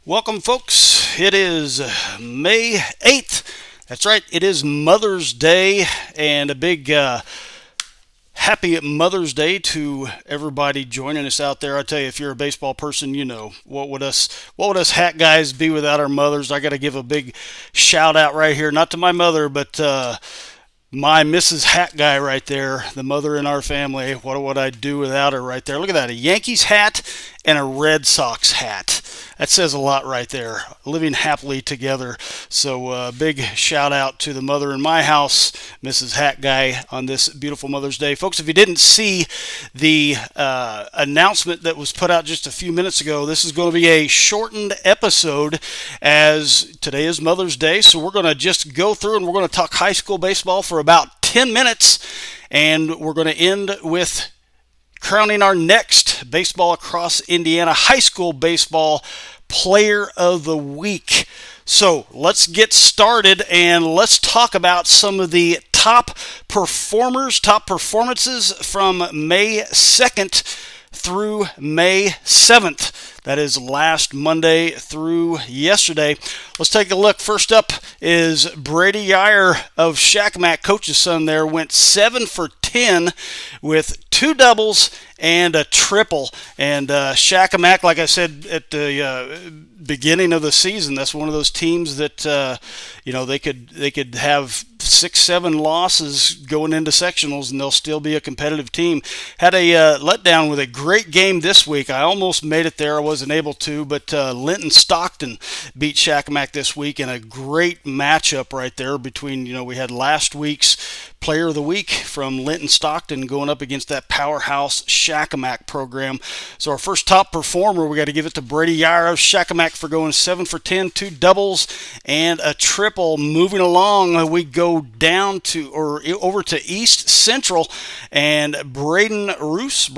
Welcome, folks. It is May 8th. That's right, it is Mother's Day, and a big happy Mother's Day to everybody joining us out there. I tell you, if you're a baseball person, you know what would us hat guys be without our mothers? I got to give a big shout out right here, not to my mother, but my Mrs. Hat Guy right there, the mother in our family. What would I do without her right there? Look at that, a Yankees hat and a Red Sox hat. That says a lot right there. Living happily together. So big shout out to the mother in my house, Mrs. Hat Guy, on this beautiful Mother's Day. Folks, if you didn't see the announcement that was put out just a few minutes ago, this is going to be a shortened episode as today is Mother's Day. So we're going to just go through and we're going to talk high school baseball for about 10 minutes. And we're going to end with crowning our next Baseball Across Indiana high school baseball player of the week. So let's get started and let's talk about some of the top performances from May 2nd through May 7th. That is last Monday through yesterday. Let's take a look. First up is Brady Yeyer of Shakamak, coach's son there, went 7 for 10 with 2 doubles and a triple. And Shakamak, like I said at the beginning of the season, that's one of those teams that they could have 6-7 losses going into sectionals and they'll still be a competitive team. Had a letdown with a great game this week. I almost made it there. I wasn't able to, but Linton Stockton beat Shakamak this week in a great matchup right there between, we had last week's Player of the Week from Linton Stockton going up against that powerhouse Shakamak program. So our first top performer, we got to give it to Brady Yeyer of Shakamak for going 7 for 10, 2 doubles and a triple. Moving along, we go down to over to East Central, and Braden Rouse,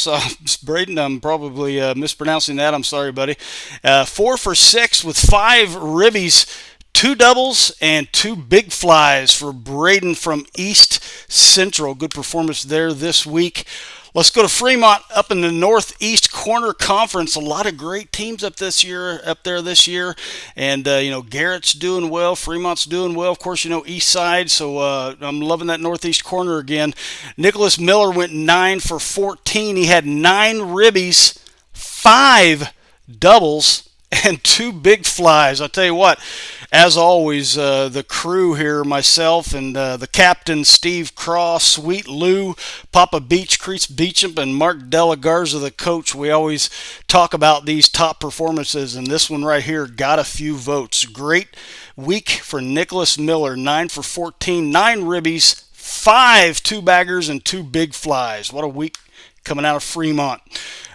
I'm probably mispronouncing that. I'm sorry, buddy. 4 for 6 with 5 ribbies. 2 doubles and 2 big flies for Braden from East Central. Good performance there this week. Let's go to Fremont up in the Northeast Corner Conference. A lot of great teams up there this year. And, Garrett's doing well. Fremont's doing well. Of course, East Side. So I'm loving that Northeast Corner again. Nicholas Miller went 9 for 14. He had 9 ribbies, 5 doubles, and 2 big flies. I'll tell you what, as always, the crew here, myself and the captain, Steve Cross, Sweet Lou, Papa Beach, Crease Beecham, and Mark Della Garza, the coach, we always talk about these top performances, and this one right here got a few votes. Great week for Nicholas Miller, 9 for 14, 9 ribbies, 5 2-baggers, and 2 big flies. What a week coming out of Fremont.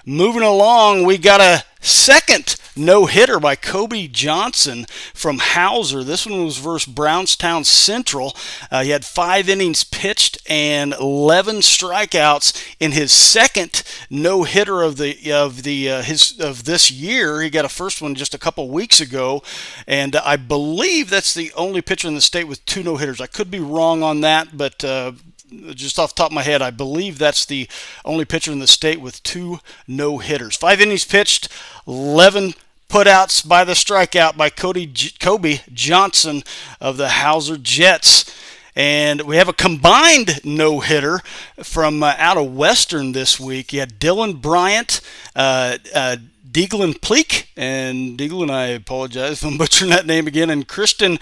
Moving along, we got a second no-hitter by Kobe Johnson from Hauser. This one was versus Brownstown Central. He had 5 innings pitched and 11 strikeouts in his second no-hitter of this year. He got a first one just a couple weeks ago, and I believe that's the only pitcher in the state with 2 no-hitters. I could be wrong on that, but just off the top of my head, I believe that's the only pitcher in the state with 2 no-hitters. 5 innings pitched, 11 putouts by the strikeout by Kobe Johnson of the Hauser Jets. And we have a combined no-hitter from out of Western this week. You had Dylan Bryant, Deaglin Pleek, and Deaglin, I apologize if I'm butchering that name again, and Kristen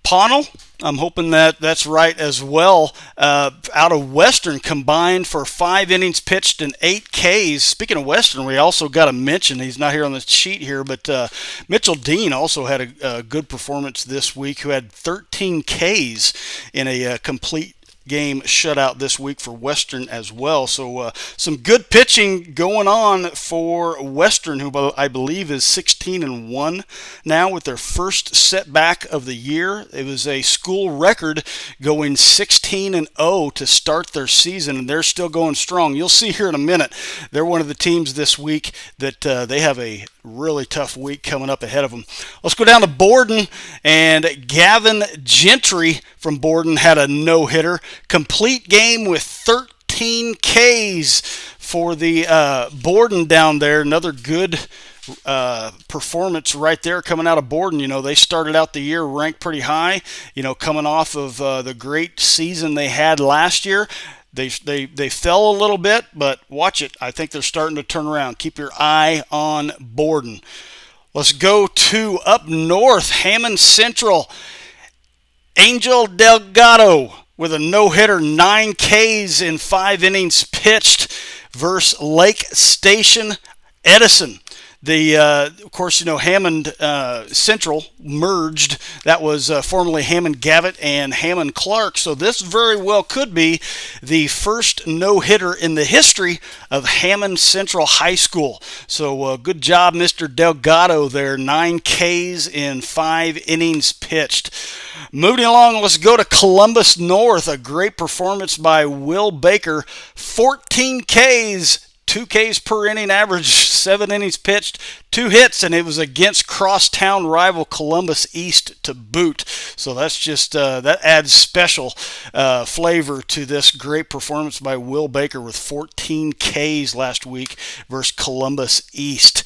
Ponnell, I'm hoping that's right as well, out of Western, combined for 5 innings pitched and 8 Ks. Speaking of Western, we also got to mention, he's not here on the sheet here, but Mitchell Dean also had a good performance this week, who had 13 Ks in a complete game shutout this week for Western as well. So some good pitching going on for Western, who I believe is 16-1 now with their first setback of the year. It was a school record going 16-0 to start their season, and they're still going strong. You'll see here in a minute, they're one of the teams this week that they have a really tough week coming up ahead of them. Let's go down to Borden, and Gavin Gentry from Borden had a no-hitter. Complete game with 13 Ks for the Borden down there. Another good performance right there coming out of Borden. They started out the year ranked pretty high, coming off of the great season they had last year. They fell a little bit, but watch it. I think they're starting to turn around. Keep your eye on Borden. Let's go to up north, Hammond Central. Angel Delgado with a no-hitter, 9 Ks in 5 innings pitched versus Lake Station Edison. Of course, Hammond Central merged. That was formerly Hammond Gavitt and Hammond Clark. So this very well could be the first no-hitter in the history of Hammond Central High School. So good job, Mr. Delgado there. 9 Ks in 5 innings pitched. Moving along, let's go to Columbus North. A great performance by Will Baker. 14 Ks. 2 Ks per inning average, 7 innings pitched, 2 hits, and it was against crosstown rival Columbus East to boot. So that's just, that adds special flavor to this great performance by Will Baker with 14 Ks last week versus Columbus East.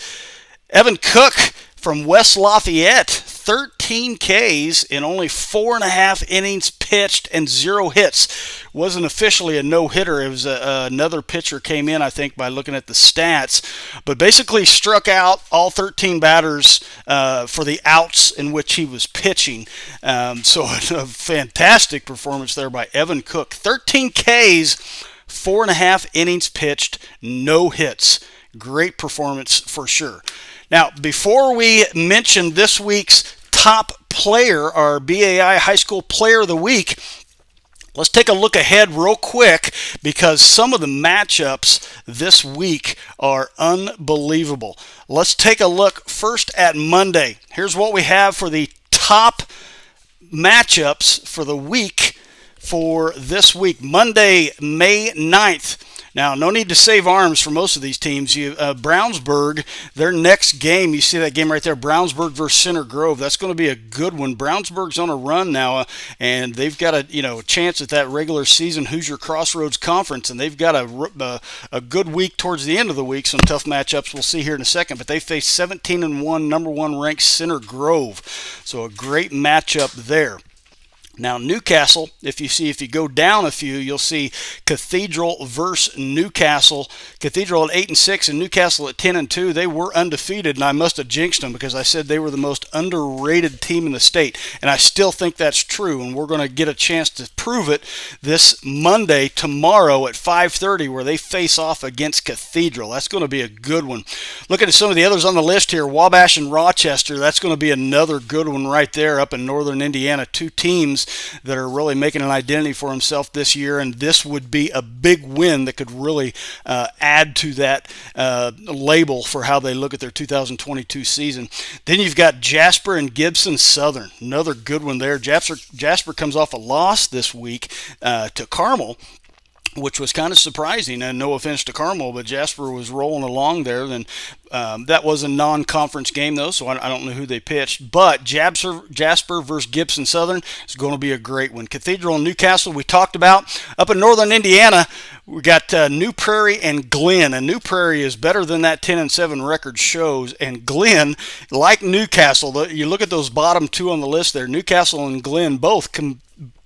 Evan Cook from West Lafayette, 13 Ks in only 4.5 innings pitched and 0 hits. Wasn't officially a no-hitter. It was another pitcher came in, I think, by looking at the stats. But basically struck out all 13 batters for the outs in which he was pitching. So a fantastic performance there by Evan Cook. 13 Ks, 4.5 innings pitched, no hits. Great performance for sure. Now, before we mention this week's top player, our BAI High School Player of the Week, let's take a look ahead real quick because some of the matchups this week are unbelievable. Let's take a look first at Monday. Here's what we have for the top matchups for the week for this week. Monday, May 9th. Now, no need to save arms for most of these teams. Brownsburg, their next game, you see that game right there, Brownsburg versus Center Grove. That's going to be a good one. Brownsburg's on a run now, and they've got a chance at that regular season Hoosier Crossroads Conference, and they've got a good week towards the end of the week. Some tough matchups we'll see here in a second, but they face 17-1, number 1 ranked Center Grove. So a great matchup there. Now, Newcastle, if you go down a few, you'll see Cathedral versus Newcastle. Cathedral at 8-6 and Newcastle at 10-2. They were undefeated, and I must have jinxed them because I said they were the most underrated team in the state, and I still think that's true, and we're going to get a chance to prove it this Monday, tomorrow at 5:30, where they face off against Cathedral. That's going to be a good one. Looking at some of the others on the list here, Wabash and Rochester, that's going to be another good one right there up in northern Indiana. 2 teams that are really making an identity for himself this year, and this would be a big win that could really add to that label for how they look at their 2022 season. Then you've got Jasper and Gibson Southern, another good one there. Jasper comes off a loss this week to Carmel, which was kind of surprising, and no offense to Carmel, but Jasper was rolling along there. Then that was a non-conference game, though, so I don't know who they pitched. But Jasper versus Gibson Southern is going to be a great one. Cathedral and Newcastle we talked about. Up in northern Indiana, we got New Prairie and Glenn. And New Prairie is better than that 10-7 record shows. And Glenn, like Newcastle, you look at those bottom 2 on the list there, Newcastle and Glenn both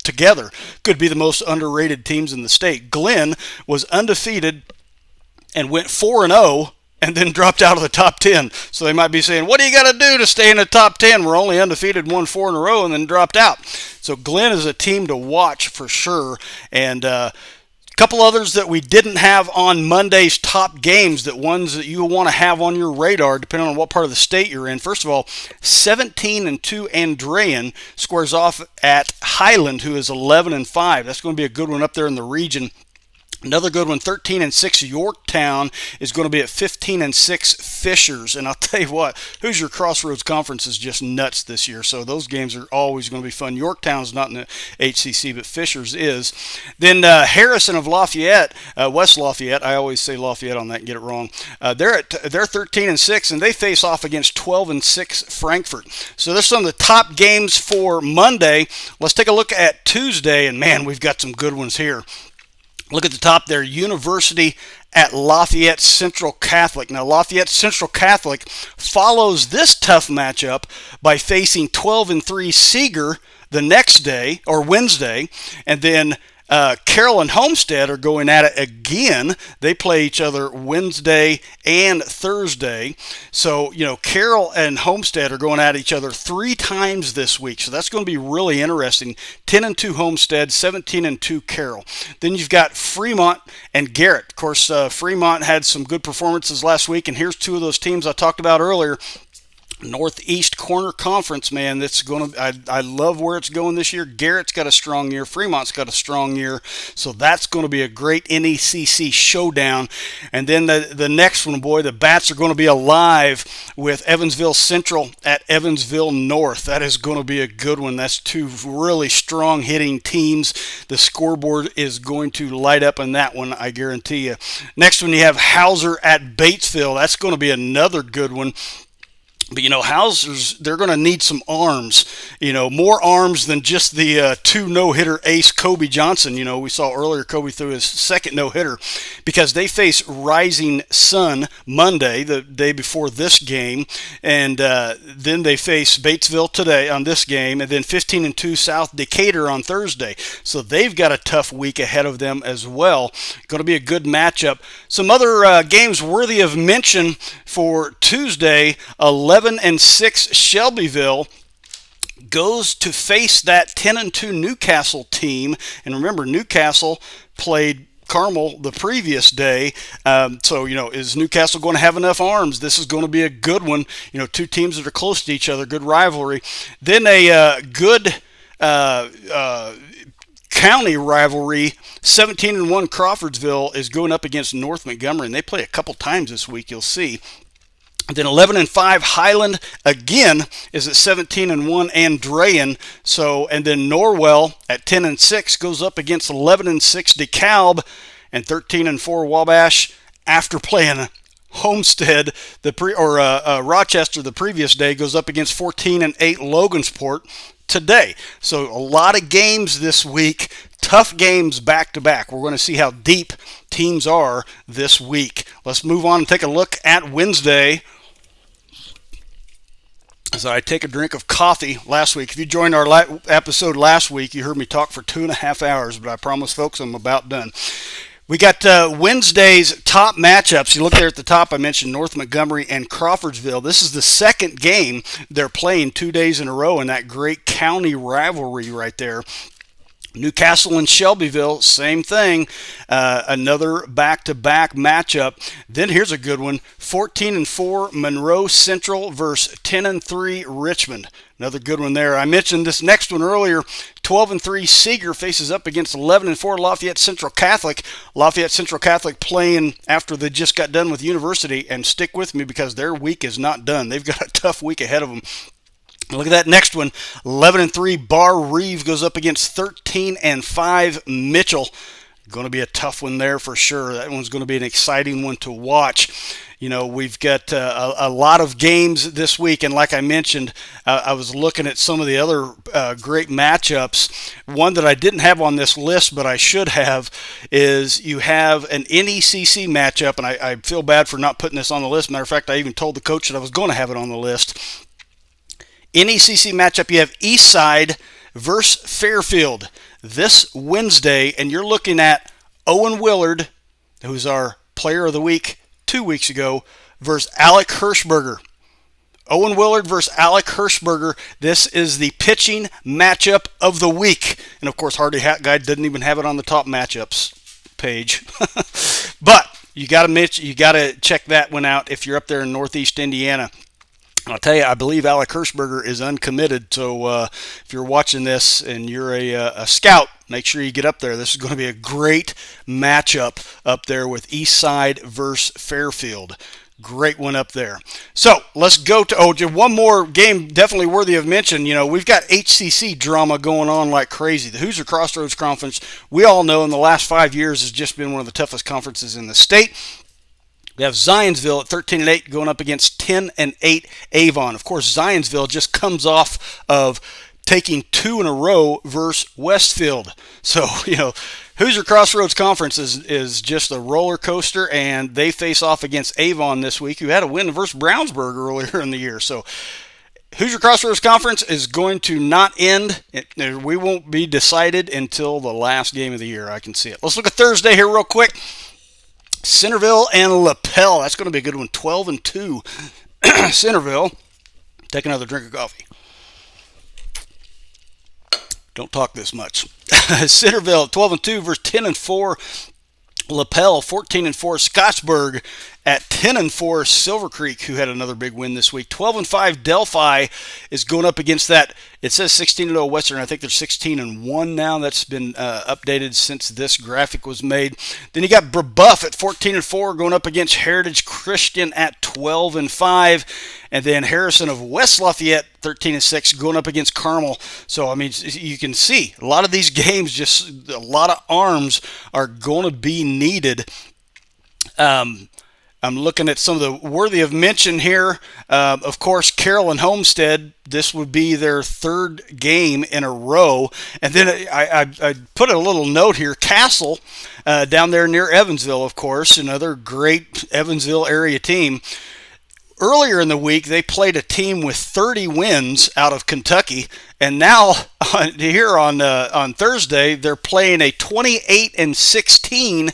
together could be the most underrated teams in the state. Glenn was undefeated and went 4-0 and then dropped out of the top 10. So they might be saying, what do you got to do to stay in the top 10? We're only undefeated, won 4 in a row, and then dropped out. So Glenn is a team to watch for sure. And couple others that we didn't have on Monday's top games, that ones that you want to have on your radar depending on what part of the state you're in. First of all, 17-2 Andrean squares off at Highland, who is 11-5. That's going to be a good one up there in the region. Another good one, 13-6 Yorktown is going to be at 15-6 Fishers. And I'll tell you what, Hoosier Crossroads Conference is just nuts this year. So those games are always going to be fun. Yorktown's not in the HCC, but Fishers is. Then Harrison of Lafayette, West Lafayette. I always say Lafayette on that and get it wrong. They're 13-6, and they face off against 12-6 Frankfort. So there's some of the top games for Monday. Let's take a look at Tuesday, and man, we've got some good ones here. Look at the top there, University at Lafayette Central Catholic. Now, Lafayette Central Catholic follows this tough matchup by facing 12-3 Seeger the next day, or Wednesday, and then Carroll and Homestead are going at it again. They play each other Wednesday and Thursday. So, Carroll and Homestead are going at each other 3 times this week. So that's going to be really interesting. 10-2 Homestead, 17-2 Carroll. Then you've got Fremont and Garrett. Of course, Fremont had some good performances last week, and here's 2 of those teams I talked about earlier. Northeast Corner Conference, man, that's going to. I love where it's going this year. Garrett's got a strong year. Fremont's got a strong year. So that's going to be a great NECC showdown. And then the next one, boy, the Bats are going to be alive with Evansville Central at Evansville North. That is going to be a good one. That's 2 really strong hitting teams. The scoreboard is going to light up in that one, I guarantee you. Next one, you have Hauser at Batesville. That's going to be another good one. But, Hauser's, they're going to need some arms, more arms than just the 2 no-hitter ace Kobe Johnson. We saw earlier Kobe threw his second no-hitter, because they face Rising Sun Monday, the day before this game, and then they face Batesville today on this game, and then 15-2 South Decatur on Thursday. So they've got a tough week ahead of them as well. Going to be a good matchup. Some other games worthy of mention for Tuesday. 11-6 Shelbyville goes to face that 10-2 Newcastle team. And remember, Newcastle played Carmel the previous day. So, is Newcastle going to have enough arms? This is going to be a good one. 2 teams that are close to each other, good rivalry. Then a good county rivalry. 17-1 Crawfordsville is going up against North Montgomery, and they play a couple times this week, you'll see. Then 11-5 Highland again is at 17-1 Andrean. So, and then Norwell at 10-6 goes up against 11-6 DeKalb, and 13-4 Wabash after playing Homestead Rochester the previous day goes up against 14-8 Logansport today. So a lot of games this week, tough games back to back. We're going to see how deep teams are this week. Let's move on and take a look at Wednesday. As I take a drink of coffee last week. If you joined our episode last week, you heard me talk for 2.5 hours, but I promise, folks, I'm about done. We got Wednesday's top matchups. You look there at the top, I mentioned North Montgomery and Crawfordsville. This is the second game they're playing 2 days in a row in that great county rivalry right there. Newcastle and Shelbyville, same thing. Another back-to-back matchup. Then here's a good one. 14-4 Monroe Central versus 10-3 Richmond. Another good one there. I mentioned this next one earlier. 12-3 Seeger faces up against 11-4 Lafayette Central Catholic. Lafayette Central Catholic playing after they just got done with University. And stick with me because their week is not done. They've got a tough week ahead of them. Look at that next one. 11-3 Bar Reeve goes up against 13-5 Mitchell. Going to be a tough one there for sure. That one's going to be an exciting one to watch. We've got a lot of games this week, and like I mentioned, I was looking at some of the other great matchups. One that I didn't have on this list, but I should have, is you have an NECC matchup, and I feel bad for not putting this on the list. Matter of fact, I even told the coach that I was going to have it on the list. NECC matchup, you have Eastside versus Fairfield this Wednesday, and you're looking at Owen Willard, who's our player of the week 2 weeks ago, versus Alec Hirschberger. Owen Willard versus Alec Hirschberger. This is the pitching matchup of the week. And of course, Hardy Hat Guy didn't even have it on the top matchups page. But you got to check that one out if you're up there in Northeast Indiana. I'll tell you, I believe Alec Hirschberger is uncommitted, so if you're watching this and you're a scout, make sure you get up there. This is going to be a great matchup up there with Eastside versus Fairfield. Great one up there. So let's go to one more game definitely worthy of mention. We've got HCC drama going on like crazy. The Hoosier Crossroads Conference, we all know in the last 5 years has just been one of the toughest conferences in the state. We have Zionsville at 13-8 going up against 10-8 Avon. Of course, Zionsville just comes off of taking 2 in a row versus Westfield. So, Hoosier Crossroads Conference is just a roller coaster, and they face off against Avon this week, who had a win versus Brownsburg earlier in the year. So Hoosier Crossroads Conference is going to not end. We won't be decided until the last game of the year. I can see it. Let's look at Thursday here real quick. Centerville and LaPel. That's going to be a good one. 12-2. Centerville. Take another drink of coffee. Don't talk this much. Centerville 12-2 versus 10-4. LaPel 14-4. Scottsburg at 10-4. Silver Creek, who had another big win this week. 12-5. Delphi is going up against that. It says 16-0 Western. I think they're 16-1 now. That's been updated since this graphic was made. Then you got Brebeuf at 14-4 going up against Heritage Christian at 12-5. And then Harrison of West Lafayette 13-6 going up against Carmel. So, I mean, you can see a lot of these games, just a lot of arms are going to be needed. I'm looking at some of the worthy of mention here. Of course, Carroll and Homestead, this would be their third game in a row. And then I put a little note here. Castle, down there near Evansville, of course, another great Evansville area team. Earlier in the week, they played a team with 30 wins out of Kentucky. And now, here on Thursday, they're playing a 28-16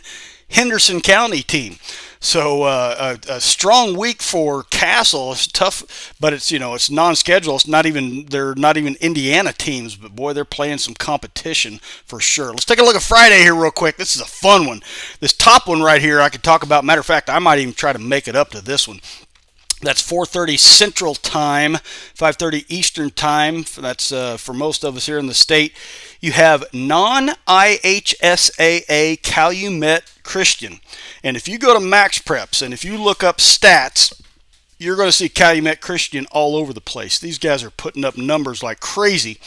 Henderson County team. So a strong week for Castle. It's tough, but it's non-schedule. They're not even Indiana teams, but boy, they're playing some competition for sure. Let's take a look at Friday here real quick. This is a fun one. This top one right here, I could talk about. Matter of fact, I might even try to make it up to this one. That's 4:30 Central Time, 5:30 Eastern Time. That's for most of us here in the state. You have non-IHSAA Calumet Christian. And if you go to Max Preps and if you look up stats, you're going to see Calumet Christian all over the place. These guys are putting up numbers like crazy.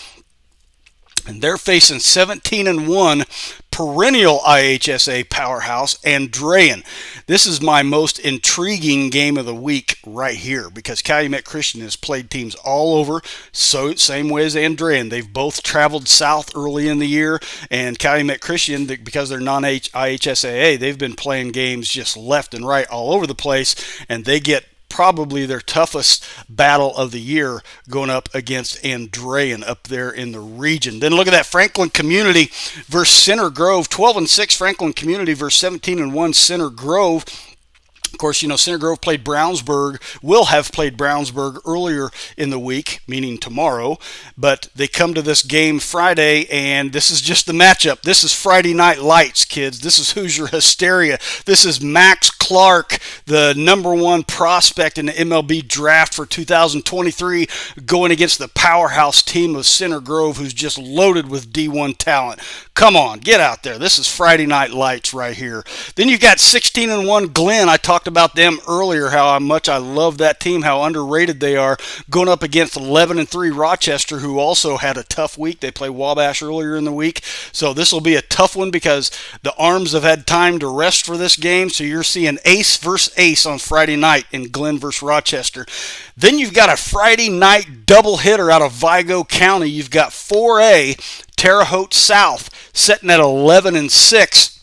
And they're facing 17-1 perennial IHSA powerhouse, Andrean. This is my most intriguing game of the week right here because Calumet Christian has played teams all over, so same way as Andrean. They've both traveled south early in the year, and Calumet Christian, because they're non-IHSAA, they've been playing games just left and right all over the place, and they get probably their toughest battle of the year going up against Andrean up there in the region. Then look at that, Franklin Community versus Center Grove. 12-6 Franklin Community versus 17-1 Center Grove. Of course, Center Grove played Brownsburg, will have played Brownsburg earlier in the week, meaning tomorrow, but they come to this game Friday, and this is just the matchup. This is Friday Night Lights, kids. This is Hoosier Hysteria. This is Max Clark, the number one prospect in the MLB draft for 2023, going against the powerhouse team of Center Grove, who's just loaded with D1 talent. Come on, get out there. This is Friday Night Lights right here. Then you got 16-1 Glenn. I talked about them earlier, how much I love that team, how underrated they are, going up against 11-3 Rochester, who also had a tough week. They played Wabash earlier in the week. So this will be a tough one because the Arms have had time to rest for this game. So you're seeing ace versus ace on Friday night in Glenn versus Rochester. Then you've got a Friday night doubleheader out of Vigo County. You've got 4A, Terre Haute South, sitting at 11-6,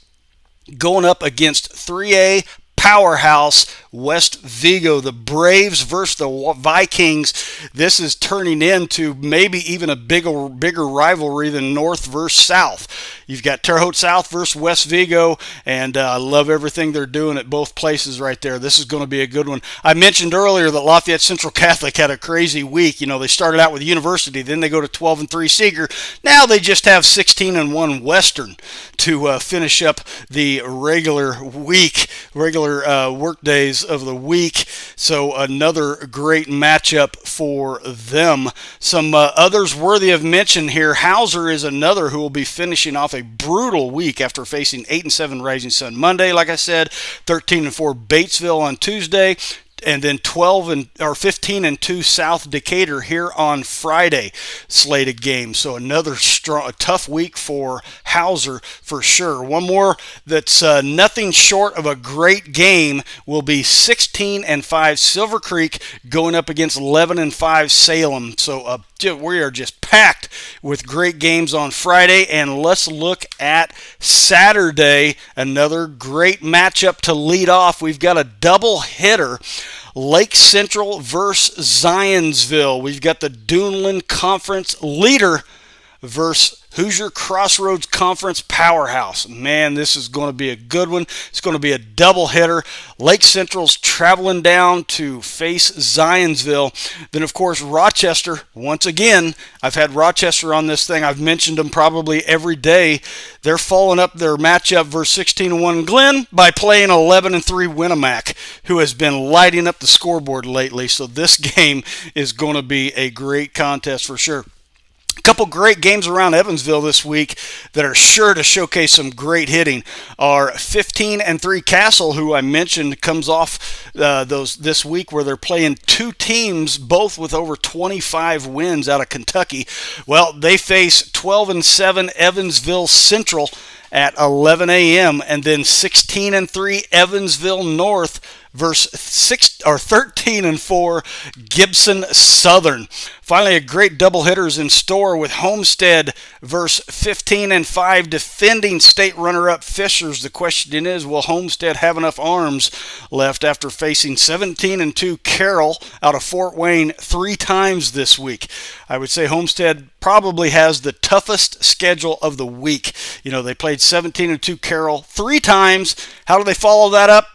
going up against 3A powerhouse West Vigo. The Braves versus the Vikings. This is turning into maybe even a bigger rivalry than North versus South. You've got Terre Haute South versus West Vigo, and I love everything they're doing at both places right there. This is going to be a good one. I mentioned earlier that Lafayette Central Catholic had a crazy week. They started out with University, then they go to 12-3 Seeger. Now they just have 16-1 Western to finish up the regular work days of the week. So another great matchup for them. Some others worthy of mention here. Hauser is another who will be finishing off a brutal week after facing 8-7 Rising Sun Monday, like I said, 13-4 Batesville on Tuesday, and then 15-2 South Decatur here on Friday, slated games. So another tough week for Hauser for sure. One more that's nothing short of a great game will be 16-5 Silver Creek going up against 11-5 Salem. So we are just packed with great games on Friday. And let's look at Saturday. Another great matchup to lead off. We've got a double hitter. Lake Central versus Zionsville. We've got the Duneland Conference leader versus Hoosier Crossroads Conference powerhouse. Man, this is going to be a good one. It's going to be a doubleheader. Lake Central's traveling down to face Zionsville. Then, of course, Rochester. Once again, I've had Rochester on this thing. I've mentioned them probably every day. They're following up their matchup versus 16-1 Glenn by playing 11-3 Winnemac, who has been lighting up the scoreboard lately. So this game is going to be a great contest for sure. A couple great games around Evansville this week that are sure to showcase some great hitting are 15-3 Castle, who I mentioned comes off this week where they're playing two teams, both with over 25 wins out of Kentucky. Well, they face 12-7 Evansville Central at 11 a.m. and then 16-3 Evansville North versus 13-4 Gibson Southern. Finally, a great doubleheader is in store with Homestead versus 15-5 defending state runner-up Fishers. The question is, will Homestead have enough arms left after facing 17-2 Carroll out of Fort Wayne 3 times this week? I would say Homestead probably has the toughest schedule of the week. You know, they played 17-2 Carroll 3 times. How do they follow that up?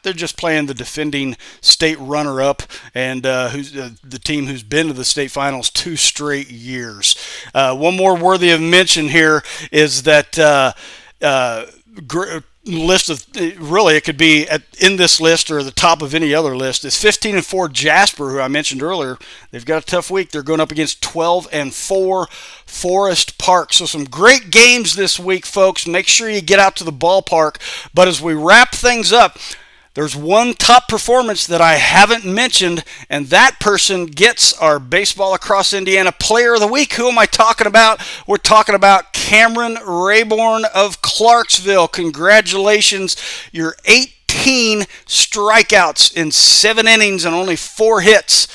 They're just playing the defending state runner-up and who's the team who's been to the state finals 2 straight years. One more worthy of mention here is that list of, really it could be in this list or the top of any other list, is 15-4 Jasper, who I mentioned earlier. They've got a tough week. They're going up against 12-4 Forest Park. So some great games this week, folks. Make sure you get out to the ballpark. But as we wrap things up, there's one top performance that I haven't mentioned, and that person gets our Baseball Across Indiana Player of the Week. Who am I talking about? We're talking about Cameron Rayborn of Clarksville. Congratulations. Your 18 strikeouts in 7 innings and only 4 hits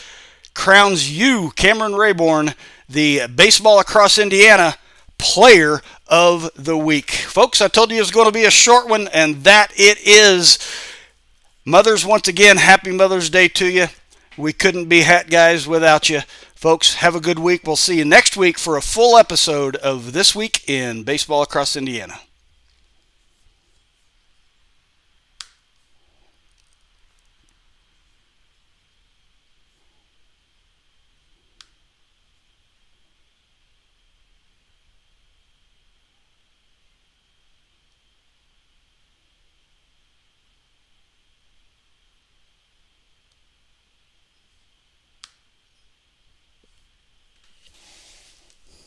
crowns you, Cameron Rayborn, the Baseball Across Indiana Player of the Week. Folks, I told you it was going to be a short one, and that it is. Mothers, once again, happy Mother's Day to you. We couldn't be Hat Guys without you. Folks, have a good week. We'll see you next week for a full episode of This Week in Baseball Across Indiana.